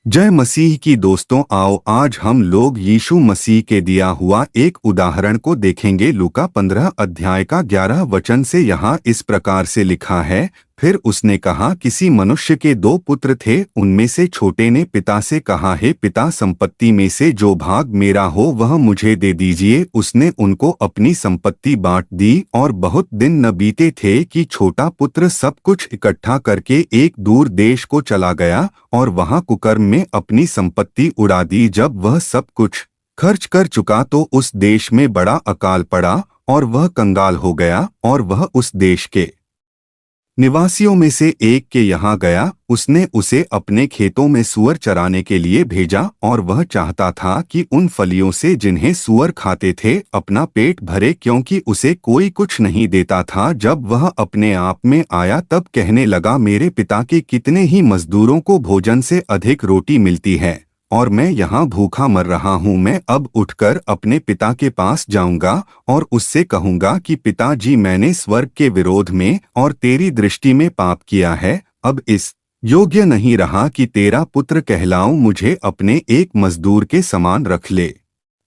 जय मसीह की दोस्तों, आओ आज हम लोग यीशु मसीह के दिया हुआ एक उदाहरण को देखेंगे। लूका 15 अध्याय का 11 वचन से यहाँ इस प्रकार से लिखा है। फिर उसने कहा, किसी मनुष्य के 2 पुत्र थे। उनमें से छोटे ने पिता से कहा, हे पिता, संपत्ति में से जो भाग मेरा हो वह मुझे दे दीजिए। उसने उनको अपनी संपत्ति बांट दी। और बहुत दिन न बीते थे कि छोटा पुत्र सब कुछ इकट्ठा करके एक दूर देश को चला गया और वहां कुकर्म में अपनी संपत्ति उड़ा दी। जब वह सब कुछ खर्च कर चुका तो उस देश में बड़ा अकाल पड़ा और वह कंगाल हो गया। और वह उस देश के निवासियों में से एक के यहाँ गया। उसने उसे अपने खेतों में सूअर चराने के लिए भेजा और वह चाहता था कि उन फलियों से जिन्हें सूअर खाते थे अपना पेट भरे, क्योंकि उसे कोई कुछ नहीं देता था। जब वह अपने आप में आया तब कहने लगा, मेरे पिता के कितने ही मजदूरों को भोजन से अधिक रोटी मिलती है और मैं यहाँ भूखा मर रहा हूँ। मैं अब उठकर अपने पिता के पास जाऊंगा और उससे कहूंगा कि पिताजी, मैंने स्वर्ग के विरोध में और तेरी दृष्टि में पाप किया है। अब इस योग्य नहीं रहा कि तेरा पुत्र कहलाऊं। मुझे अपने एक मजदूर के समान रख ले।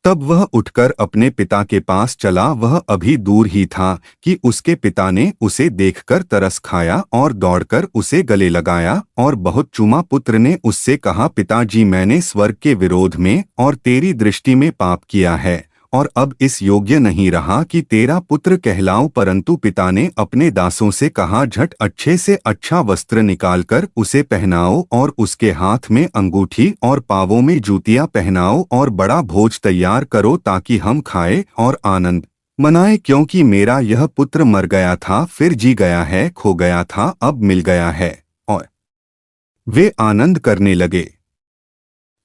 तब वह उठकर अपने पिता के पास चला। वह अभी दूर ही था कि उसके पिता ने उसे देखकर तरस खाया और दौड़कर उसे गले लगाया और बहुत चूमा। पुत्र ने उससे कहा, पिताजी, मैंने स्वर्ग के विरोध में और तेरी दृष्टि में पाप किया है और अब इस योग्य नहीं रहा कि तेरा पुत्र कहलाऊं। परंतु पिता ने अपने दासों से कहा, झट अच्छे से अच्छा वस्त्र निकालकर उसे पहनाओ और उसके हाथ में अंगूठी और पांवों में जूतियां पहनाओ और बड़ा भोज तैयार करो ताकि हम खाएं और आनंद मनाएं। क्योंकि मेरा यह पुत्र मर गया था, फिर जी गया है, खो गया था, अब मिल गया है। और वे आनंद करने लगे।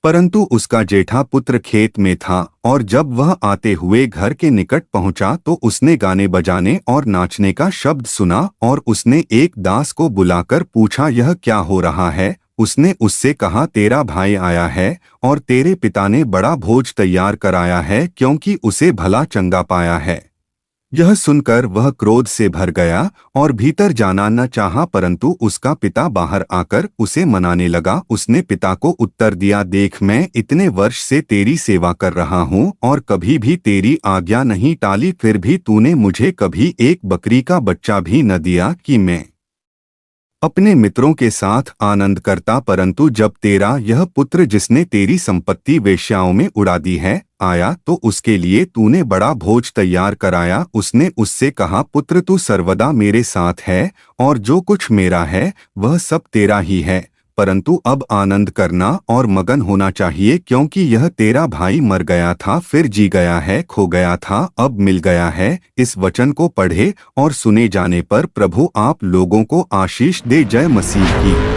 परंतु उसका जेठा पुत्र खेत में था और जब वह आते हुए घर के निकट पहुंचा तो उसने गाने बजाने और नाचने का शब्द सुना। और उसने एक दास को बुलाकर पूछा, यह क्या हो रहा है? उसने उससे कहा, तेरा भाई आया है और तेरे पिता ने बड़ा भोज तैयार कराया है, क्योंकि उसे भला चंगा पाया है। यह सुनकर वह क्रोध से भर गया और भीतर जाना न चाहा। परंतु उसका पिता बाहर आकर उसे मनाने लगा। उसने पिता को उत्तर दिया, देख, मैं इतने वर्ष से तेरी सेवा कर रहा हूँ और कभी भी तेरी आज्ञा नहीं टाली, फिर भी तूने मुझे कभी एक बकरी का बच्चा भी न दिया कि मैं अपने मित्रों के साथ आनंद करता। परंतु जब तेरा यह पुत्र, जिसने तेरी संपत्ति वेश्याओं में उड़ा दी है, आया तो उसके लिए तूने बड़ा भोज तैयार कराया। उसने उससे कहा, पुत्र, तू सर्वदा मेरे साथ है और जो कुछ मेरा है वह सब तेरा ही है। परंतु अब आनंद करना और मगन होना चाहिए, क्योंकि यह तेरा भाई मर गया था, फिर जी गया है, खो गया था, अब मिल गया है। इस वचन को पढ़े और सुने जाने पर प्रभु आप लोगों को आशीष दे। जय मसीह की।